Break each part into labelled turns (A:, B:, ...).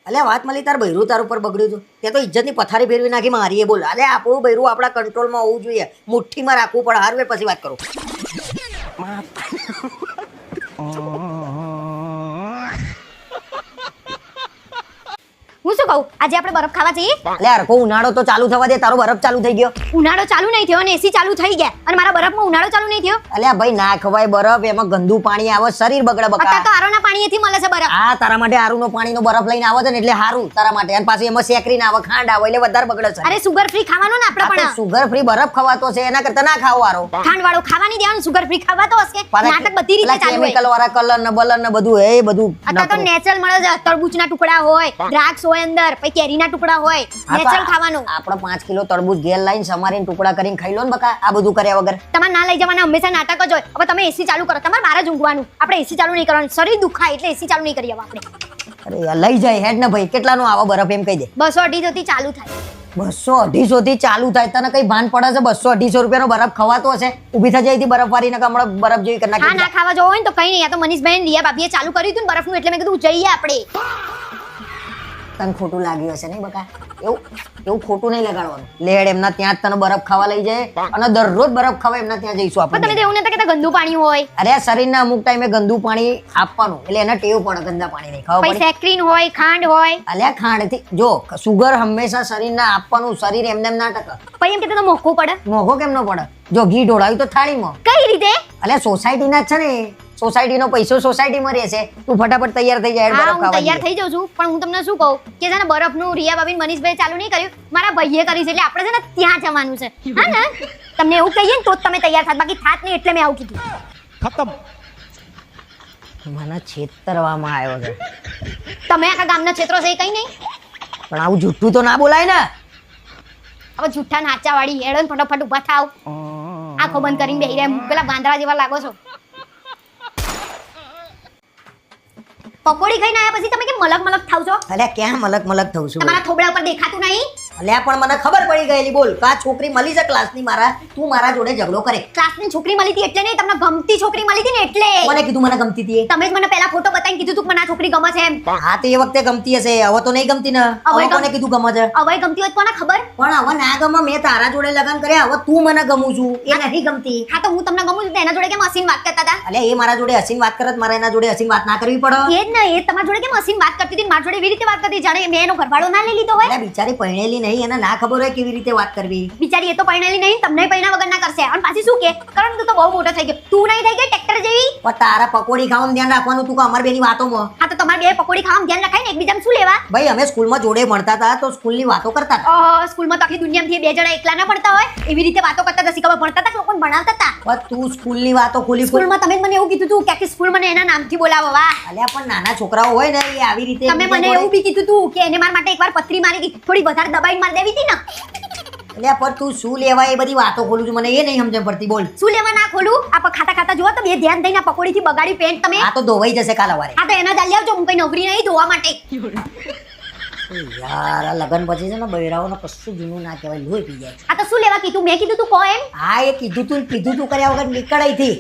A: અલ્યા વાત મળી તાર બૈરું તાર ઉપર બગડ્યું હતું તે તો ઇજ્જતની પથારી ફેરવી નાખી મારીએ બોલ અલે આપણું બૈરું આપણા કંટ્રોલમાં હોવું જોઈએ મુઠ્ઠીમાં રાખવું પડે હાર પછી વાત કરું
B: હું શું કહું આજે આપણે બરફ ખાવા જઈએ
A: અલે હરખો ઉનાળો તો ચાલુ થવા દે તારો બરફ ચાલુ થઈ ગયો
B: ઉનાળો ચાલુ નહીં થયો અને એસી ચાલુ થઈ ગયા અને મારા બરફમાં ઉનાળો ચાલુ નહીં થયો
A: અલ્યા ભાઈ ના ખવાય બરફ એમાં ગંદુ પાણી આવે શરીર બગડે બકા
B: અત્યારે તો આરોના પાણીએથી મળે છે બરફ
A: આ તારા માટે આરુનો પાણીનો બરફ લઈને આવે છે ને એટલે હારું તારા માટે અને પાછું એમાં સેકરીને આવે ખાંડ આવે એટલે વધારે બગડે છે
B: અરે સુગર ફ્રી ખાવાનું ને આપણે પણ
A: સુગર ફ્રી બરફ ખવાતો છે એના કરતા ના ખાવો આરો
B: ખાંડ વાળો ખાવાની દેવાનું સુગર ફ્રી ખાવાતો હશે નાટક બધી રીતે ચાલુ હોય
A: કેમિકલ વાળા કલર ને બલર ને બધું એ બધું
B: અત્યારે તો નેચરલ મળે છે તરબૂચના ટુકડા હોય દ્રાક્ષ હોય અંદર પછી કેરીના ટુકડા હોય નેચરલ ખાવાનું
A: આપણે 5 કિલો તરબૂચ ઘેર લાઈન સમારીને ટુકડા કરીને ખાઈ લો ને બકા આ બધું કર્યા વગર
B: તમારે ના લઈ જવાના હંમેશા નાટક જ હોય હવે તમે એસી ચાલુ કરો તમારે બહાર જ ઊંઘવાનું આપણે એસી ચાલુ નહીં કરવાનું શરીર દુખાય એટલે એસી ચાલુ નહીં કરીએ આપણે
A: અરે યાર લઈ જાય હેડ ને ભાઈ કેટલાનો આવા બરફ એમ કહી દે
B: 200-250 થી ચાલુ થાય
A: 200-250 થી ચાલુ થાય તને કઈ ભાન પડે છે 200-250 રૂપિયાનો બરફ ખવાતો હશે ઊભી થઈ જાય બરફ વાળી ને હમણાં બરફ જોઈ કરી
B: હા ના ખાવા જવો હોય ને તો કઈ નહીં આ તો મનીષભાઈ ને રિયા ભાભીએ ચાલુ કર્યું હતું ને બરફનું એટલે મેં કીધું જઈએ આપણે
A: તને ખોટું લાગ્યું હશે નહીં બકા એવું ખોટું નહીં લગાડવાનું લેડ એમના ત્યાં જ તને બરફ ખાવા લઈ જાય અને દરરોજ બરફ ખાવા એમના ત્યાં જઈશું
B: પણ તમે તો એવું નતા કહેતા ગંદુ પાણી હોય
A: અરે શરીરના અમુક ટાઈમે ગંદુ પાણી આપવાનું એટલે એને ટેવ પડે ગંદા પાણી નહીં ખાવા
B: પછી સેક્રીન હોય ખાંડ હોય
A: અલ્યા ખાંડથી જો સુગર હંમેશા શરીરને આપવાનું શરીર એમને એમ ના ટકે
B: પછી એમ કે તો મોંઘું પડે
A: મોંઘો કેમ ન પડે જો ઘી ઢોળાયું તો થાળીમાં
B: કઈ રીતે
A: અલ્યા સોસાયટીના જ છે ને સોસાયટીનો પૈસો સોસાયટીમાં રહેશે તું ફટાફટ તૈયાર થઈ જાય
B: હા
A: બરફ
B: હું
A: ખાવા
B: તૈયાર થઈ જાઉં છું પણ હું તમને શું કહું કે છે ને બરફનું રિયા ભાભી મનીષભાઈ ચાલુ નહીં કર્યું મારા ભાઈએ કરી છે એટલે આપણે છે ને ત્યાં જવાનું છે હા ને તમને એવું કહીએ ને તો જ તમે તૈયાર થાત બાકી થાત નહીં એટલે મેં આવું કીધું
C: ખતમ
A: મને છેતરવામાં આવ્યો છે
B: તમે આખા ગામના ક્ષેત્રો છે એ કઈ નહીં
A: પણ આવું જુઠ્ઠું તો ના બોલાય ને
B: હવે જુઠ્ઠા નાચા વાળી હેડો ને ફટાફટ ઉભા થાવ આંખો બંધ કરીને બેહી રહ્યા પેલા વાંદરા જેવા લાગો છો પકોડી ખાઈને આયા પછી તમે કેમ મલક મલક થાવ છો
A: અલ્યા ક્યાં મલક મલક થઉં છું
B: તમારા થોબડા ઉપર દેખાતું નહીં
A: અલ્યા પણ મને ખબર પડી ગયેલી બોલ કા છોકરી મળી છે ક્લાસની મારા તું મારા જોડે ઝઘડો કરે
B: ક્લાસની છોકરી મળી હતી એટલે નહીં તમને ગમતી છોકરી મળી હતી ને એટલે
A: મને કીધું મને ગમતી હતી
B: તમે જ મને પહેલા ફોટો બતાવીને કીધું તું કે મને આ છોકરી ગમે છે એમ
A: હા તો એ વખતે ગમતી હશે હવે તો નહીં ગમતી ને હવે કોને કીધું ગમે છે
B: હવે ગમતી હોય કોને ખબર
A: પણ હવે ના ગમે મેં તારા જોડે લગન કર્યા હવે તું મને ગમું છું એ નહીં ગમતી
B: હા તો હું તમને ગમું છું તો એના જોડે કેમ હસીન વાત કરતા હતા
A: અલ્યા એ મારા જોડે હસીન વાત કરત મારા એના જોડે હસીન વાત ના કરવી પડે
B: એ જ ને એ તમારા જોડે કેમ હસીન વાત કરતી હતી મારા જોડે એવી રીતે વાત કરતી જાણે મેં એનો ઘરવાળો ના લઈ લીધો હોય
A: અલ્યા બિચારી પરણેલી નહીં એને ના ખબર હોય કેવી રીતે વાત કરવી
B: બિચારી એ તો પરણેલી નહીં તમને પરણા વગર ના કરશે અને પાછી શું કે કારણ તું તો બહુ મોટો થઈ ગયો તું નહીં થઈ ગઈ ટ્રેક્ટર જેવી
A: પણ તારા પકોડી ખાવાનું ધ્યાન રાખવાનું તું કે અમાર બેની વાતોમાં
B: હા તો તમારે બે પકોડી ખાવાનું ધ્યાન રખાય ને એકબીજાને શું લેવા
A: ભાઈ અમે સ્કૂલમાં જોડે ભણતા હતા તો સ્કૂલની વાતો કરતા હતા
B: સ્કૂલમાં તો આખી દુનિયામાંથી બે જણા એકલા ના પડતા હોય એવી રીતે વાતો કરતા હતા શીખવા ભણતા હતા લોકોને ભણાવતા હતા
A: પણ તું સ્કૂલની વાતો ખોલી
B: સ્કૂલમાં તમે જ મને એવું કીધું તું કે આખી સ્કૂલ મને એના નામથી બોલાવો વાહ
A: અલ્યા પણ નાના છોકરાઓ હોય ને એ આવી રીતે
B: તમે મને એવું બી કીધું તું કે એને મારા માટે એકવાર પથરી મારી હતી થોડી વધારે દબાઈને મારી દેવી હતી ને
A: અલ્યા પણ તું શું લેવા એ બધી વાતો ખોલું છું મને એ નહીં સમજણ પડતી બોલ
B: શું લેવા ના ખોલું આ ખાતા ખાતા જુઓ તો બે ધ્યાન દઈને પકોડી થી બગાડી પેન્ટ તમે
A: આ તો ધોવાઈ જશે કાલ સવારે
B: હા તો એના જ આવજો હું કઈ નોકરી નહીં ધોવા માટે
A: યાર આ લગન પછી છે ને બૈરાઓને કશું જૂનું ના કહેવાય લોહી પી જાય
B: આ તો શું લેવા કીધું મેં કીધું તું કહો એમ
A: હા એ કીધું તું પીધું તું કર્યા વગર નીકળાઈ થી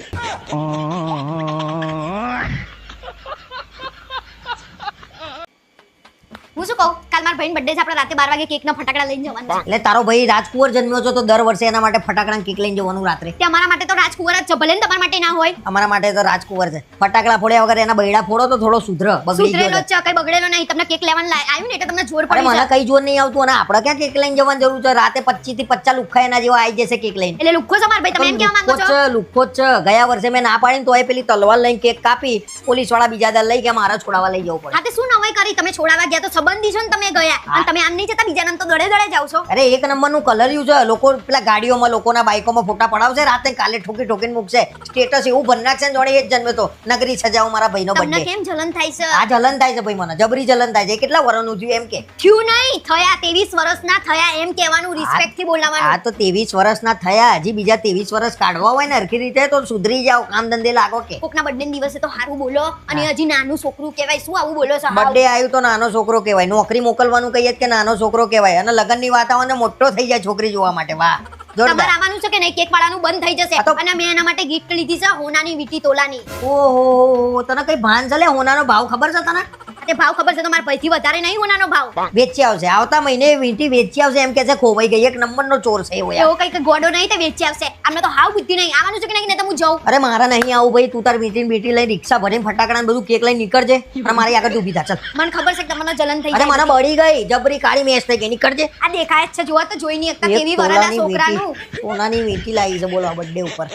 B: હું શું કહું કાલ મારા ભાઈની બર્થડે છે આપણે રાતે 12 વાગે કેક ના ફટાકડા લઈને જવાનું છે
A: એટલે તારો ભાઈ રાજકુંવર જન્મ્યો છે તો દર વર્ષે એના માટે ફટાકડા કેક લઈને જવાનું રાત્રે
B: તે અમારા માટે તો રાજકુંવર જ છે ભલે ને તમારા માટે ના હોય
A: અમારા માટે તો રાજકુંવર છે ફટાકડા ફોડ્યા વગર એના બૈડા ફોડો તો થોડો સુધર બગડી
B: સુધરેલો
A: ગયો
B: જ છે કઈ બગડેલો નહીં તમને કેક લેવાનું આવ્યું ને એટલે તમને જોર
A: અરે
B: પડી
A: મને
B: છે
A: કઈ જોર નહીં આવતું અને આપણે ક્યાં કેક લઈને જવાની જરૂર છે રાતે 25 થી 50 લુખ્ખા એના જેવા આવી જશે કેક લઈને
B: એટલે લુખ્ખો છો મારા ભાઈ તમે એમ કેવા માંગો છો
A: લુખ્ખો જ છે ગયા વર્ષે મેં ના પાડીને તોય પેલી તલવાર લઈને કેક કાપી પોલીસ વાળા બીજા દર લઈ ગયા મારા છોડાવા લઈ જવું પડે
B: હા તે શું નવાઈ કરી તમે છોડાવા ગયા તો સંબંધી છો ને તમે ગયા અને તમે આમ નહીં જતા બીજા નામ તો દડે દડે જાવ છો
A: અરે એક નંબરનું કલર્યું છે લોકો પેલા ગાડીઓમાં લોકોના બાઈકોમાં ફોટા પડાવશે રાતે કાલે ઠોકી ઠોકીને મૂકશે સ્ટેટસ એવું ભરી નાખશે ને જોડે એ જ જન્મે તો નગરી સજાઓ મારા ભાઈનો
B: તમને
A: બર્થડે
B: કેમ જલન થાય છે
A: આ જલન થાય છે ભાઈ મને જબરી જલન થાય છે કેટલા વર્ષનું થયું એમ કે
B: થયું નહીં થયા 23 વર્ષના થયા એમ કહેવાનું રિસ્પેક્ટ થી
A: આ
B: બોલવાનું
A: તો 23 વર્ષના થયા હજી બીજા 23 વર્ષ કાઢવા હોય ને હરખી રીતે તો સુધરી જાઓ કામ ધંધે લાગો કે
B: કોકના બર્થડે દિવસે તો સારું બોલો અને હજી નાનું છોકરું કહેવાય શું આવું બોલો છો
A: બર્થડે આવ્યું તો નાનો છોકરો કહેવાય નોકરી મોકલવાનું કહીએ કે નાનો છોકરો કહેવાય અને લગનની વાત આવે ને મોટો થઈ જાય છોકરી જોવા માટે વાહ જોરદાર
B: તમારે આવવાનું છે કે નહીં કેક વાળાનું બંધ થઈ જશે
A: આ તો-
B: અને મેં એના માટે ગિફ્ટ લીધી છે હોનાની વીટી તોલાની
A: ઓહો તને કઈ ભાન છે લે હોનાનો ભાવ ખબર છે તને
B: તે ભાવ ખબર છે તો મારા પૈથી વધારે નહીં હોનાનો ભાવ
A: વેચી આવશે આવતા મહિને વીંટી વેચી આવશે એમ કે છે ખોવાઈ ગઈ એક નંબરનો ચોર છે એવો યાર.
B: એવો કઈક ગોડો નહીં તે વેચી આવશે આમને તો હાવ બુદ્ધિ નહીં આવવાનું છે કે નહીં તો હું જાઉં
A: અરે મારા નહીં આવું ભાઈ તું તાર વીંટી બીટી લઈ રિક્ષા ભરીને ફટાકડા બધું કેક લઈને નીકળજે અને મારી આગળ ઊભી થા ચાલ.
B: મને ખબર છે કે તમને જલન થઈ
A: અરે મને બળી ગઈ જબરી કાળી મેચ થઈ ગઈ નીકળજે.
B: આ દેખાય જ છે જોવા તો જોઈ નહીં એકતા
A: એક
B: કેવી વરાના
A: તોલાની
B: છોકરાનું
A: વીંટી સોનાની વીંટી લાવી છે બોલો બર્થડે ઉપર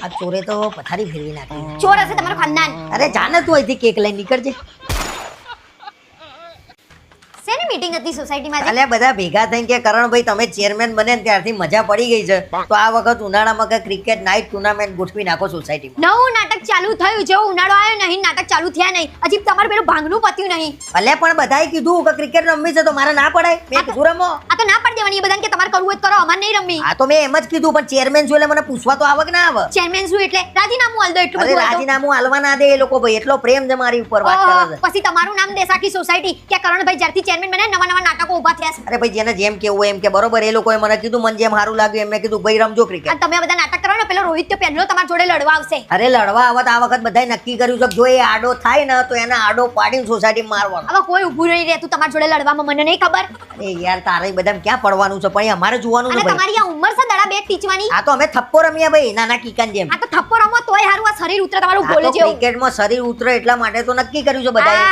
A: આ ચોરે તો પથારી ફેરવી નાખી.
B: ચોર હશે તમારું ખાનદાન
A: અરે જાને તું અહીંથી કેક લઈને નીકળજે.
B: શેની મીટિંગ હતી સોસાયટીમાં આજે?
A: અલ્યા બધા ભેગા થઈને કે કરણભાઈ તમે ચેરમેન બને ને ત્યારથી મજા પડી ગઈ છે તો આ વખત ઉનાળામાં કે ક્રિકેટ નાઇટ ટુર્નામેન્ટ ગોઠવી નાખો સોસાયટીમાં.
B: નવું નાટક ચાલુ થયું જેવો ઉનાળો આવ્યો નહીં નાટક ચાલુ થયા નહીં હજી તમારું પેલું ભાંગનું પત્યું નહીં
A: અલ્યા પણ બધાએ કીધું કે ક્રિકેટ રમવી છે તો મારે ના પડાય મેં કીધું રમો.
B: આ તો ના પાડી દેવાની એ બધાને કે તમારે કરવું હોય તો કરો અમારે નહીં રમવી
A: આ તો મેં એમ જ કીધું પણ ચેરમેન છું એટલે મને પૂછવા તો આવે કે ના આવે.
B: ચેરમેન શું એટલે રાજીનામું આલ દો એટલું
A: અરે
B: બધું આલ દો.
A: રાજીનામું હાલવા ના દે એ લોકો ભાઈ એટલો પ્રેમ છે મારી ઉપર વાત કરે છે.
B: પછી તમારું નામ દેશ આખી સોસાયટી કે કરણભાઈ જ્યારથી ચેરમેન બને નવા નવા નાટકો ઊભા થયા છે
A: અરે ભાઈ જેને જેમ કેવું હોય એમ કે બરોબર એ લોકોએ મને કીધું મને જેમ સારું લાગ્યું એમ મેં કીધું ભાઈ રમજો ક્રિકેટ.
B: અને તમે આ બધા નાટક કરો ને પેલો રોહિત તો પહેલો તમારા જોડે લડવા આવશે
A: અરે લડવા આવત આ વખત બધાએ નક્કી કર્યું છે કે જો એ આડો થાય ને તો એને આડો પાડીને સોસાયટી મારવાનો.
B: હવે કોઈ ઊભું નહીં રહેતું તમારા જોડે લડવામાં મને નહીં ખબર
A: અરે યાર તારે બધા ક્યાં પડવાનું છે પણ એ અમારે જોવાનું
B: અને
A: છે ભાઈ.
B: તમારી આ ઉંમર છે દડા બે ટીચવાની
A: આ તો અમે થપ્પો રમ્યા ભાઈ નાના કીકાન જેમ.
B: આ તો થપ્પો રમો તોય હારું આ શરીર ઉતરે તમારું
A: આ
B: બોલે
A: તો
B: જેવું
A: ક્રિકેટમાં શરીર ઉતરે એટલા માટે તો નક્કી કર્યું છે બધાએ.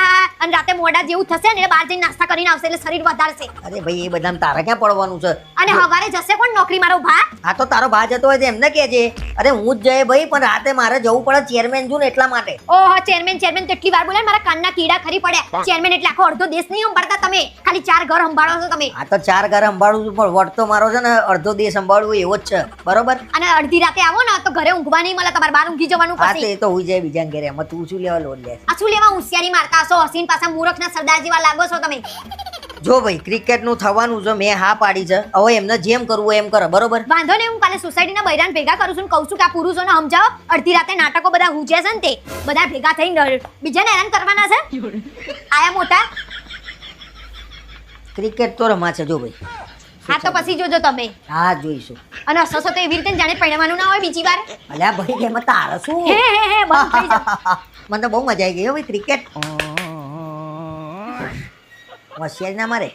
B: અને રાતે મોડા જેવું થશે ને બહાર જઈને નાસ્તા કરીને આવશે એટલે શરીર વધારશે
A: અરે ભાઈ એ બધામાં તારે ક્યાં પડવાનું છે.
B: અને હવારે જશે કોણ નોકરી મારો ભા
A: આ તો તારો ભા જતો હોય તો એમને કહેજે અરે હું જ જઈએ ભાઈ પણ રાતે મારે જવું પડે ચેરમેન છું ને એટલા માટે.
B: ઓહો ચેરમેન કેટલી વાર બોલે મારા કાનના કીડા ખરી પડ્યા ચેરમેન એટલે આખો અડધો દેશ નહીં સંભાળતા તમે ખાલી 4 ઘર સંભાળો છો તમે.
A: આ તો 4 ઘર સંભાળું છું પણ વટ તો મારો છે ને અડધો દેશ સંભાળવું એવો જ છે બરોબર.
B: અને અડધી રાતે આવો ને તો ઘરે ઊંઘવા નહીં મળે તમારે બહાર ઊંઘી જવાનું
A: હા
B: પછી
A: તે તો હુઈ જાય બીજા ઘરે એમાં તું શું લેવા લોન લે.
B: આ શું લેવા હોશિયારી મારતા હશો હસીન પાછા મૂર્ખના સરદાર જેવા લાગો છો તમે
A: જો ભાઈ ક્રિકેટ નું થવાનું છે મેં હા પાડી છે હવે એમને જેમ કરવું હોય એમ કરે બરોબર.
B: વાંધો નહીં હું કાલે સોસાયટીના બૈરાન ભેગા કરું છું ને કહું છું કે આ પુરુષોને સમજાવો અડધી રાતે નાટકો બધા હુજે છે ને તે બધા ભેગા થઈને બીજાને હેરાન કરવાના છે આયા મોટા
A: ક્રિકેટ તો રમા છે જો ભાઈ.
B: હા તો પછી જોજો તમે
A: હા જોઈશું.
B: અને હસો તો એવી રીતે જાણે પરણવાનું ના હોય બીજી વાર
A: અલ્યા ભાઈ એમાં તારે શું
B: હે બંધ થઈ જાવ
A: મને તો બહુ મજા આવી ગઈ હો ભાઈ ક્રિકેટ હોશિયારી ના મારે.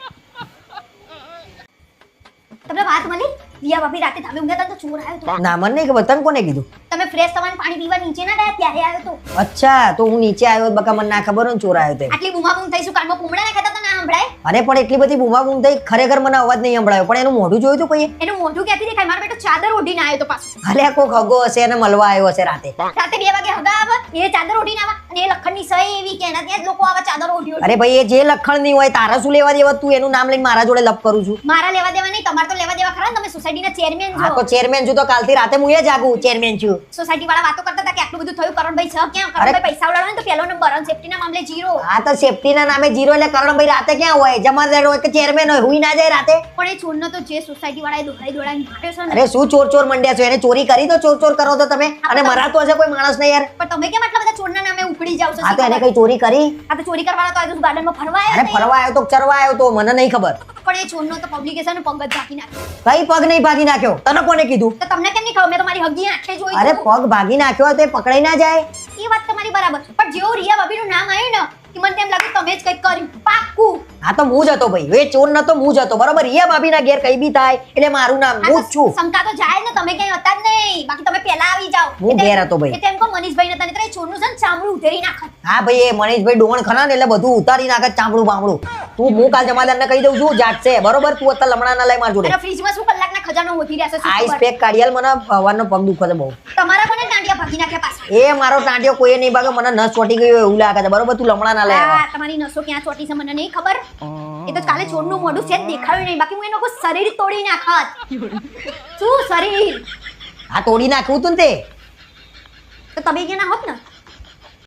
B: તમને વાત મળી રિયા ભાભી રાતે ધાબે ઊંઘ્યા હતા તો ચોર આવ્યો તો
A: ના મને નહીં ખબર તને કોને કીધું.
B: તમે ફ્રેશ થવાનું પાણી પીવા નીચે ના ગયા ત્યારે આવ્યો તો
A: અચ્છા તો હું નીચે આવ્યો બકા મને ના ખબર હોય ને ચોર આવ્યો તે.
B: આટલી બૂમાબૂમ થઈ શું કાનમાં પૂમડા નાખ્યા હતા તો ના સંભળાય
A: અરે પણ એટલી બધી બૂમાબૂમ થઈ ખરેખર મને અવાજ નહીં સંભળાયો પણ એનું મોઢું જોયું તું કોઈએ.
B: એનું મોઢું ક્યાંથી દેખાય મારો બેટો ચાદર ઓઢીને આવ્યો તો પાછો
A: અલ્યા કોક હગો હશે અને મળવા આવ્યો હશે રાતે.
B: રાતે 2 વાગે હગા આવે એ ચાદર ઓઢીને આવે અને એ લખણની સહી એવી કે એના ત્યાં જ લોકો આવે ચાદર ઓઢી
A: અરે ભાઈ એ જે લખણ નહીં હોય તારા શું લેવા દેવા તું એનું નામ લઈને મારા જોડે લપ કરું છું.
B: મારા લેવા દેવા નહીં તમારે તો લેવા દેવા ખરા ને તમે સોસાયટીના ચેરમેન
A: હા
B: છો
A: તો ચેરમેન છું તો કાલથી રાતે હું એ જાગું ચેરમેન છું.
B: સોસાયટી વાળા વાતો કરતા હતા કે આટલું બધું થયું કરણભાઈ છે ક્યાં કરણભાઈ પૈસા ઉડાડો ને તો પહેલો નંબર અને સેફટીના મામલે 0
A: આ તો સેફટીના નામે 0 એટલે કરણભાઈ રાતે ક્યાં હોય જમાદાર હોય કે ચેરમેન હોય હુઈ ના જાય રાતે.
B: પણ એ છોડનો તો જે સોસાયટી વાળાએ દોડાઈ માર્યો છે ને
A: અરે શું ચોર મંડ્યા છો એને ચોરી કરી તો ચોર કરો તો તમે અને મરાતો હશે કોઈ માણસ ને યાર.
B: પણ તમે કેમ આટલા બધા છોડના નામે ઉકળી જાવ છો
A: આ તો એને કઈ ચોરી કરી.
B: આ તો ચોરી કરવાના તો આજુ ગાર્ડનમાં ફરવા
A: અરે
B: આવ્યા
A: ફરવા આવ્યો તો ચરવા આવ્યો તો મને નહીં ખબર.
B: પણ એ છોડનો તો પબ્લિકેશન પગ જ ઢાંકી નાખ્યો
A: કઈ પગ નહીં ભાગી નાખ્યો તને કોને કીધું.
B: તો તમને કેમ નહીં ખબર મેં તમારી હગી આંખે જોઈ
A: અરે પગ ભાગી નાખ્યો હોય તો એ પકડાઈ ના જાય.
B: એ વાત તમારી બરાબર પણ જેવું રિયા ભાભીનું નામ આવ્યું ને કે મને તેમ લાગ્યું તમે જ કંઈક કર્યું પાક્કું.
A: આ તો હું જ હતો ભાઈ એ ચોર નતો હું જ હતો બરોબર. રિયા ભાભીના ઘેર કઈ બી થાય એટલે મારું નામ હું જ છું.
B: શંકા તો જાય જ ને તમે ક્યાંય હતા જ નહીં બાકી તમે પહેલા આવી જાઓ
A: હું ઘેર હતો ભાઈ.
B: એટલે એમ કહો મનીષભાઈ નતા નહીતર એ છોડનું છે ને ચામડું ઉતેરી નાખત.
A: હા ભાઈ એ મનીષભાઈ ડોણ ખરા ને એટલે બધું ઉતારી નાખે ચામડું બામડું. તું હું કાલ જમાદારને કહી દઉં છું જાગશે બરોબર તું અત્યારે લમણા ના લઈ માર જોડે.
B: અને ફ્રીજમાં શું કલાકના ખજાનો હોતી રહેશે શું
A: આઈસ
B: ખબર?
A: પેક કાઢિયાલ મને હવાનો પગ દુખે છે બહુ.
B: તમારા કોને ટાંટિયા ભાગી નાખ્યા પાછા
A: એ મારો ટાંટિયો કોઈ નહીં ભાગે મને નસ ચોટી ગયો એવું લાગે છે બરોબર તું લમણા ના લઈ આવ.
B: હા, તમારી નસો ક્યાં ચોટી છે મને નહીં ખબર એ તો કાલે છોડનું મોઢું છે જ દેખાયું નહીં બાકી હું એનો કોઈ શરીર તોડી નાખત શું શરીર
A: આ તોડી નાખવું તું ને તે
B: તો તમે ગયા ના હોત ને